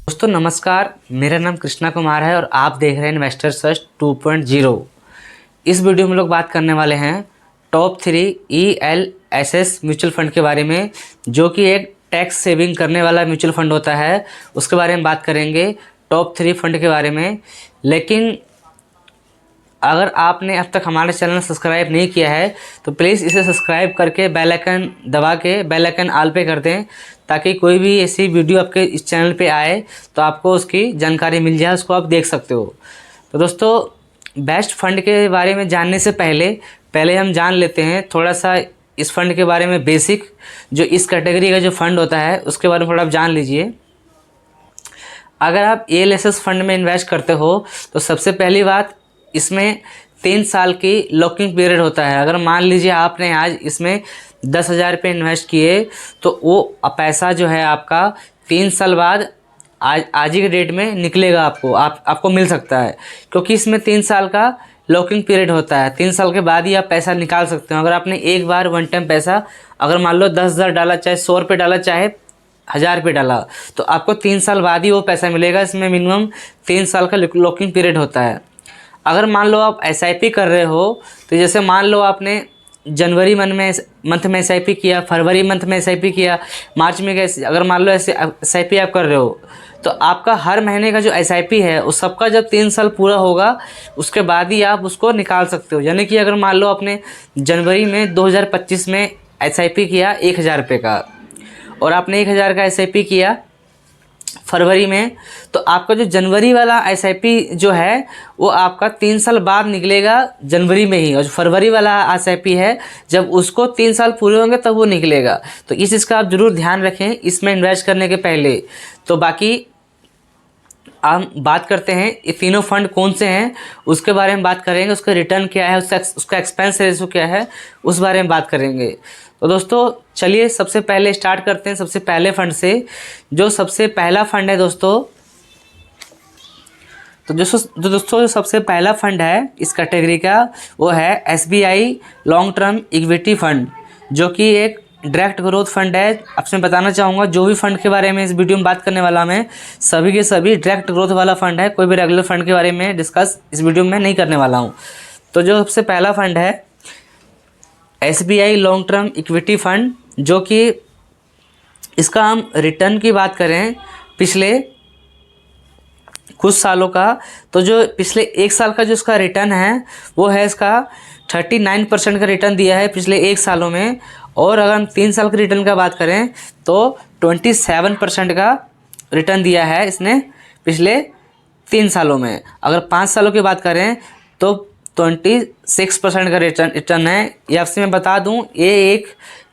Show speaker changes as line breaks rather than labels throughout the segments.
दोस्तों नमस्कार, मेरा नाम कृष्णा कुमार है और आप देख रहे हैं इन्वेस्टर सर्च 2.0। इस वीडियो में लोग बात करने वाले हैं टॉप 3 ELSS म्यूचुअल फंड के बारे में, जो कि एक टैक्स सेविंग करने वाला म्यूचुअल फंड होता है। उसके बारे में बात करेंगे, टॉप 3 फंड के बारे में। लेकिन अगर आपने अब तक हमारा चैनल सब्सक्राइब नहीं किया है तो प्लीज़ इसे सब्सक्राइब करके बेल आइकन दबा के बेल आइकन ऑल पे कर दें, ताकि कोई भी ऐसी वीडियो आपके इस चैनल पे आए तो आपको उसकी जानकारी मिल जाए, उसको आप देख सकते हो। तो दोस्तों, बेस्ट फंड के बारे में जानने से पहले हम जान लेते हैं थोड़ा सा इस फंड के बारे में बेसिक, जो इस कैटेगरी का जो फंड होता है उसके बारे में थोड़ा आप जान लीजिए। अगर आप ELSS फंड में इन्वेस्ट करते हो तो सबसे पहली बात, इसमें 3 साल की लॉकिंग पीरियड होता है। अगर मान लीजिए आपने आज इसमें 10,000 रुपये इन्वेस्ट किए तो वो पैसा जो है आपका 3 साल बाद आज ही के डेट में निकलेगा, आपको मिल सकता है, क्योंकि इसमें 3 साल का लॉकिंग पीरियड होता है। 3 साल के बाद ही आप पैसा निकाल सकते हो। अगर आपने एक बार वन टाइम पैसा, अगर मान लो 10,000 डाला, चाहे 100 रुपये डाला, चाहे 1,000 रुपये डाला, तो आपको 3 साल बाद ही वो पैसा मिलेगा। इसमें मिनिमम 3 साल का लॉकिंग पीरियड होता है। अगर मान लो आप SIP कर रहे हो, तो जैसे मान लो आपने जनवरी मंथ में SIP किया, फरवरी मंथ में SIP किया, मार्च में अगर मान लो ऐसे SIP आप कर रहे हो, तो आपका हर महीने का जो SIP है उस सबका जब 3 साल पूरा होगा उसके बाद ही आप उसको निकाल सकते हो। यानी कि अगर मान लो आपने जनवरी में 2025 में SIP किया 1,000 रुपये का, और आपने 1,000 का SIP किया फरवरी में, तो आपका जो जनवरी वाला SIP जो है वो आपका 3 साल बाद निकलेगा जनवरी में ही, और जो फरवरी वाला SIP है जब उसको 3 साल पूरे होंगे तब वो निकलेगा। तो इस चीज़ का आप ज़रूर ध्यान रखें इसमें इन्वेस्ट करने के पहले। तो बाकी हम बात करते हैं ये तीनों फंड कौन से हैं, उसके बारे में बात करेंगे। उसका रिटर्न क्या है, उसका एक्सपेंस रेशो क्या है, उस बारे में बात करेंगे। तो दोस्तों चलिए सबसे पहले स्टार्ट करते हैं सबसे पहले फंड से। जो सबसे पहला फंड है दोस्तों, तो दोस्तों जो सबसे पहला फंड है इस कैटेगरी का वो है SBI long term equity fund, जो कि एक डायरेक्ट ग्रोथ फंड है। आपसे मैं बताना चाहूँगा, जो भी फंड के बारे में इस वीडियो में बात करने वाला मैं, सभी के सभी डायरेक्ट ग्रोथ वाला फंड है। कोई भी रेगुलर फंड के बारे में डिस्कस इस वीडियो में नहीं करने वाला हूँ। तो जो सबसे पहला फंड है SBI long term equity fund, जो कि इसका हम रिटर्न की बात करें पिछले कुछ सालों का, तो जो पिछले 1 साल का जो इसका रिटर्न है वो है इसका 39% का रिटर्न दिया है पिछले 1 सालों में। और अगर हम 3 साल के रिटर्न का बात करें तो 27% का रिटर्न दिया है इसने पिछले 3 सालों में। अगर 5 सालों की बात करें तो 26% का रिटर्न है। ये आपसे मैं बता दूं, ये एक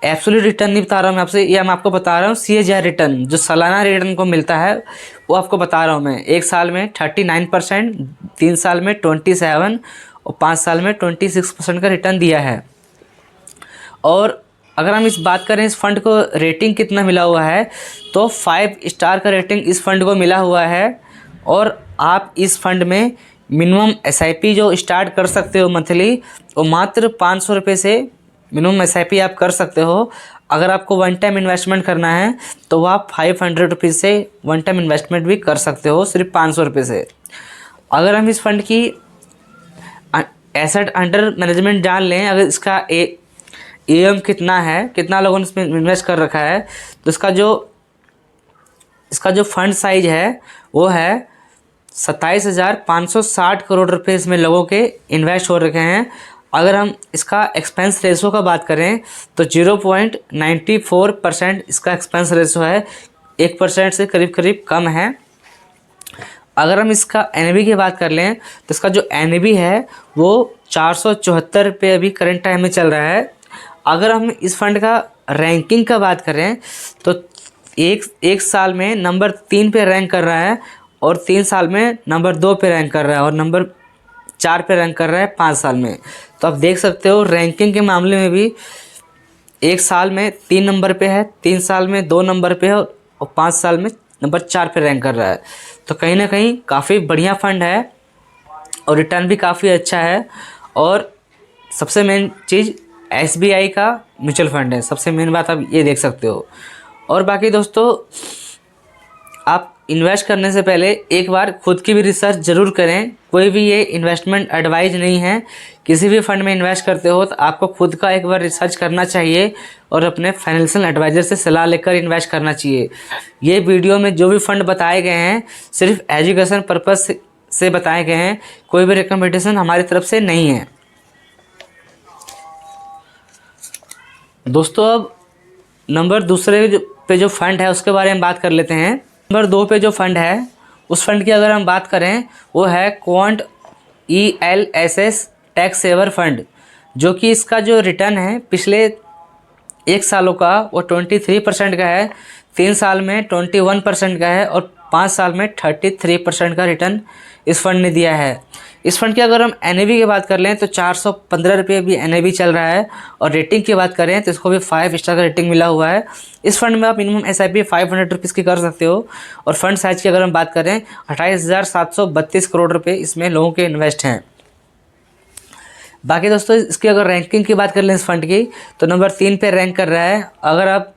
एब्सोल्यूट रिटर्न नहीं बता रहा हूँ मैं आपसे, ये मैं आपको बता रहा हूँ CAGR रिटर्न, जो सालाना रिटर्न को मिलता है वो आपको बता रहा हूँ मैं। 1 साल में 39%, 3 साल में 27% और 5 साल में 26% का रिटर्न दिया है। और अगर हम इस बात करें इस फंड को रेटिंग कितना मिला हुआ है, तो 5 स्टार का रेटिंग इस फंड को मिला हुआ है। और आप इस फंड में मिनिमम SIP जो स्टार्ट कर सकते हो मंथली, वो मात्र 500 रुपये से मिनिमम SIP आप कर सकते हो। अगर आपको वन टाइम इन्वेस्टमेंट करना है तो वो आप 500 रुपीज़ से वन टाइम इन्वेस्टमेंट भी कर सकते हो, सिर्फ 500 रुपये से। अगर हम इस फंड की एसेट अंडर मैनेजमेंट जान लें, अगर इसका AUM कितना है, कितना लोगों ने इसमें इन्वेस्ट कर रखा है, तो इसका जो फंड साइज है वो है 27,560 करोड़ रुपए इसमें लोगों के इन्वेस्ट हो रखे हैं। अगर हम इसका एक्सपेंस रेशो का बात करें तो 0.94% इसका एक्सपेंस रेशो है, 1% से करीब करीब कम है। अगर हम इसका NAV की बात कर लें तो इसका जो NAV है वो 474 रुपये अभी करंट टाइम में चल रहा है। अगर हम इस फंड का रैंकिंग का बात करें तो एक साल में नंबर 3 पे रैंक कर रहा है, और 3 साल में नंबर 2 पे रैंक कर रहा है, और नंबर 4 पे रैंक कर रहा है 5 साल में। तो आप देख सकते हो रैंकिंग के मामले में भी 1 साल में 3 नंबर पे है, 3 साल में 2 नंबर पे है, और 5 साल में नंबर 4 पे रैंक कर रहा है। तो कहीं ना कहीं काफ़ी बढ़िया फंड है और रिटर्न भी काफ़ी अच्छा है। और सबसे मेन चीज़ SBI का म्यूचुअल फंड है, सबसे मेन बात आप ये देख सकते हो। और बाकी दोस्तों आप इन्वेस्ट करने से पहले एक बार खुद की भी रिसर्च ज़रूर करें। कोई भी ये इन्वेस्टमेंट एडवाइज नहीं है। किसी भी फंड में इन्वेस्ट करते हो तो आपको खुद का एक बार रिसर्च करना चाहिए और अपने फाइनेंशियल एडवाइज़र से सलाह लेकर इन्वेस्ट करना चाहिए। ये वीडियो में जो भी फंड बताए गए हैं सिर्फ एजुकेशन पर्पज़ से बताए गए हैं, कोई भी रिकमेंडेशन हमारी तरफ से नहीं है। दोस्तों अब नंबर दूसरे पे जो फंड है उसके बारे में बात कर लेते हैं। नंबर 2 पे जो फंड है उस फंड की अगर हम बात करें वो है Quant ELSS tax saver fund, जो कि इसका जो रिटर्न है पिछले 1 सालों का वो 23% का है, 3 साल में 21% का है और 5 साल में 33% का रिटर्न इस फंड ने दिया है। इस फंड की अगर हम NAV की बात कर लें तो 415 रुपये भी NAV चल रहा है और रेटिंग की बात करें तो इसको भी 5 स्टार का रेटिंग मिला हुआ है। इस फंड में आप मिनिमम SIP 500 रुपीज़ की कर सकते हो और फंड साइज की अगर हम बात करें 28,732 करोड़ रुपये इसमें लोगों के इन्वेस्ट हैं। बाकी दोस्तों इसकी अगर रैंकिंग की बात कर लें इस फंड की तो नंबर 3 पे रैंक कर रहा है अगर आप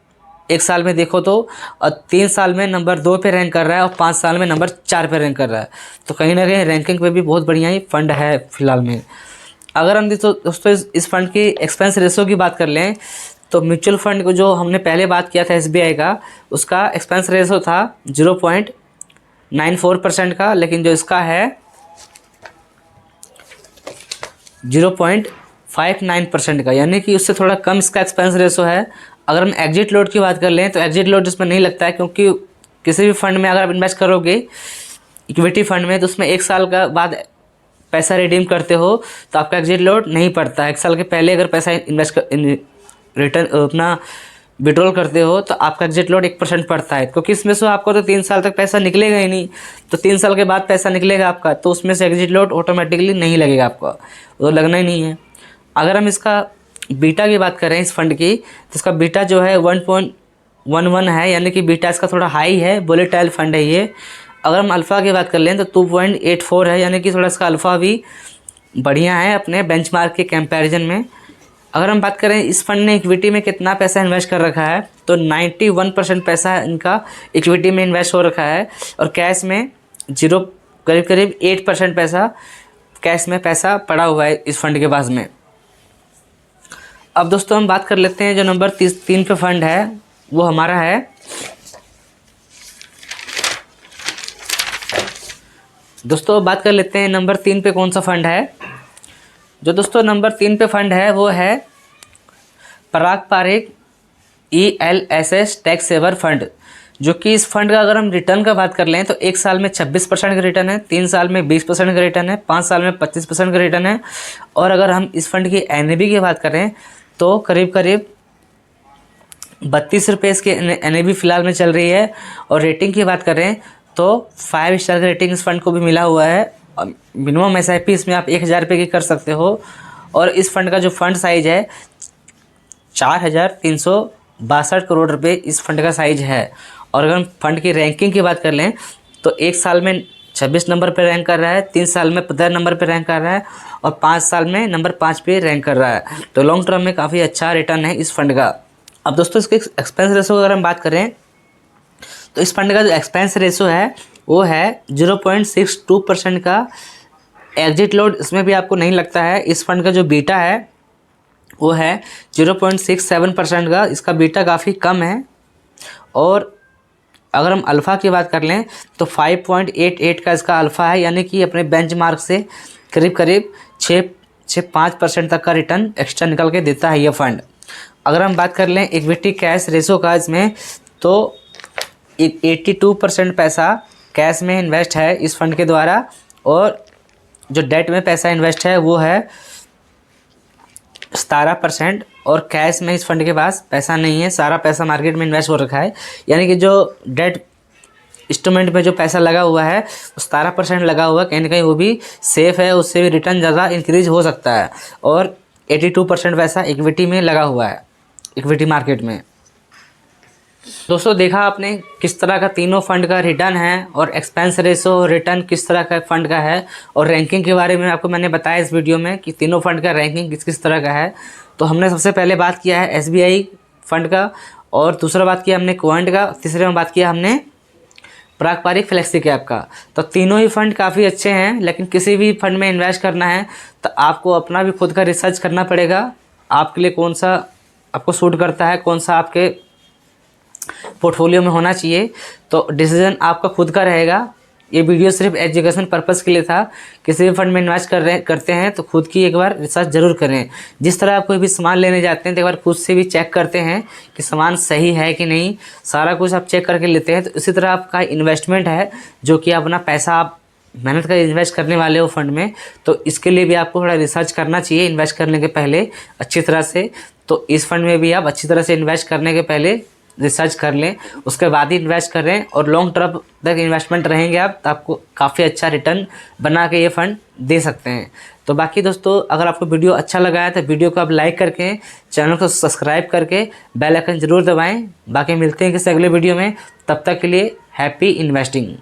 1 साल में देखो तो, और 3 साल में नंबर 2 पे रैंक कर रहा है और 5 साल में नंबर 4 पे रैंक कर रहा है। तो कहीं ना कहीं रैंकिंग पे भी बहुत बढ़िया ही फंड है फिलहाल में। अगर हम दोस्तों इस फंड की एक्सपेंस रेशो की बात कर लें तो म्यूचुअल फंड को जो हमने पहले बात किया था SBI का, उसका एक्सपेंस रेशो था 0.94% का, लेकिन जो इसका है 0.59% का, यानी कि उससे थोड़ा कम इसका एक्सपेंस रेशो है। अगर हम एग्जिट लोड की बात कर लें तो एग्जिट लोड इसमें नहीं लगता है, क्योंकि किसी भी फंड में अगर आप इन्वेस्ट करोगे इक्विटी फंड में तो उसमें 1 साल का बाद पैसा रिडीम करते हो तो आपका एग्जिट लोड नहीं पड़ता है। 1 साल के पहले अगर पैसा रिटर्न अपना विड्रॉल करते हो तो आपका एग्जिट लोड 1% पड़ता है, क्योंकि इसमें से आपको तो 3 साल तक पैसा निकलेगा ही नहीं, तो 3 साल के बाद पैसा निकलेगा आपका, तो उसमें से एग्जिट लोड ऑटोमेटिकली नहीं लगेगा आपका, वो लगना ही नहीं है। अगर हम इसका बीटा की बात करें इस फंड की तो इसका बीटा जो है 1.11 है, यानी कि बीटा इसका थोड़ा हाई है, वोलेटाइल फंड है ये। अगर हम अल्फ़ा की बात कर लें तो 2.84 है, यानी कि थोड़ा इसका अल्फ़ा भी बढ़िया है अपने बेंचमार्क के कंपैरिजन में। अगर हम बात करें इस फंड ने इक्विटी में कितना पैसा इन्वेस्ट कर रखा है तो 91% पैसा इनका इक्विटी में इन्वेस्ट हो रखा है और कैश में करीब 8% पैसा कैश में पैसा पड़ा हुआ है इस फंड के पास में। अब दोस्तों हम बात कर लेते हैं जो नंबर 3 पे फंड है वो हमारा है दोस्तों बात कर लेते हैं नंबर 3 पे कौन सा फंड है। जो दोस्तों नंबर 3 पे फंड है वो है Parag Parikh ELSS tax saver fund, जो कि इस फंड का अगर हम रिटर्न का बात कर लें तो 1 साल में 26% का रिटर्न है, 3 साल में 20% का रिटर्न है, 5 साल में 25% का रिटर्न है। और अगर हम इस फंड की NAV की बात करें तो करीब 32 रुपये इसकी NAV फ़िलहाल में चल रही है। और रेटिंग की बात करें तो 5 स्टार का रेटिंग इस फंड को भी मिला हुआ है। मिनिमम SIP इसमें आप 1000 रुपये की कर सकते हो और इस फंड का जो फंड साइज है 4,362 करोड़ रुपए इस फंड का साइज है। और अगर हम फंड की रैंकिंग की बात कर लें तो 1 साल में 26 नंबर पर रैंक कर रहा है, 3 साल में 15 नंबर पर रैंक कर रहा है और 5 साल में नंबर 5 पे रैंक कर रहा है। तो लॉन्ग टर्म में काफ़ी अच्छा रिटर्न है इस फंड का। अब दोस्तों इसके एक्सपेंस रेशो अगर हम बात करें तो इस फंड का जो एक्सपेंस रेशो है वो है 0.62% का। एग्जिट लोड इसमें भी आपको नहीं लगता है। इस फंड का जो बीटा है वो है 0.67% का, इसका बीटा काफ़ी कम है। और अगर हम अल्फ़ा की बात कर लें तो 5.88 का इसका अल्फ़ा है, यानी कि अपने बेंचमार्क से करीब 6.5% तक का रिटर्न एक्स्ट्रा निकल के देता है ये फंड। अगर हम बात कर लें इक्विटी कैश रेशो का इसमें तो 82% पैसा कैश में इन्वेस्ट है इस फंड के द्वारा और जो डेट में पैसा इन्वेस्ट है वो है 17% और कैश में इस फंड के पास पैसा नहीं है, सारा पैसा मार्केट में इन्वेस्ट हो रखा है। यानी कि जो डेट इंस्ट्रूमेंट में जो पैसा लगा हुआ है वो 17% लगा हुआ है, कहीं ना कहीं वो भी सेफ़ है, उससे भी रिटर्न ज़्यादा इंक्रीज हो सकता है। और 82% पैसा इक्विटी में लगा हुआ है, इक्विटी मार्केट में। दोस्तों देखा आपने किस तरह का तीनों फंड का रिटर्न है और एक्सपेंस रेशो रिटर्न किस तरह का फंड का है और रैंकिंग के बारे में आपको मैंने बताया इस वीडियो में कि तीनों फंड का रैंकिंग किस तरह का है। तो हमने सबसे पहले बात किया है SBI फंड का और दूसरा बात किया हमने क्वांट का, तीसरे में बात किया हमने पारंपरिक फ्लेक्सी कैप का। तो तीनों ही फंड काफ़ी अच्छे हैं, लेकिन किसी भी फंड में इन्वेस्ट करना है तो आपको अपना भी खुद का रिसर्च करना पड़ेगा, आपके लिए कौन सा आपको सूट करता है, कौन सा आपके पोर्टफोलियो में होना चाहिए। तो डिसीजन आपका खुद का रहेगा। ये वीडियो सिर्फ एजुकेशन पर्पस के लिए था। किसी भी फंड में इन्वेस्ट करते हैं तो खुद की एक बार रिसर्च जरूर करें। जिस तरह आप कोई भी सामान लेने जाते हैं तो एक बार खुद से भी चेक करते हैं कि सामान सही है कि नहीं, सारा कुछ आप चेक करके लेते हैं। तो इसी तरह आपका इन्वेस्टमेंट है, जो कि अपना पैसा आप मेहनत कर इन्वेस्ट करने वाले हो फंड में, तो इसके लिए भी आपको थोड़ा रिसर्च करना चाहिए इन्वेस्ट करने के पहले अच्छी तरह से। तो इस फंड में भी आप अच्छी तरह से इन्वेस्ट करने के पहले रिसर्च कर लें, उसके बाद ही इन्वेस्ट करें। और लॉन्ग टर्म तक इन्वेस्टमेंट रहेंगे आप, तो आपको काफ़ी अच्छा रिटर्न बना के ये फंड दे सकते हैं। तो बाकी दोस्तों, अगर आपको वीडियो अच्छा लगा है तो वीडियो को आप लाइक करके, चैनल को सब्सक्राइब करके बेल आइकन जरूर दबाएं। बाकी मिलते हैं किसी अगले वीडियो में, तब तक के लिए हैप्पी इन्वेस्टिंग।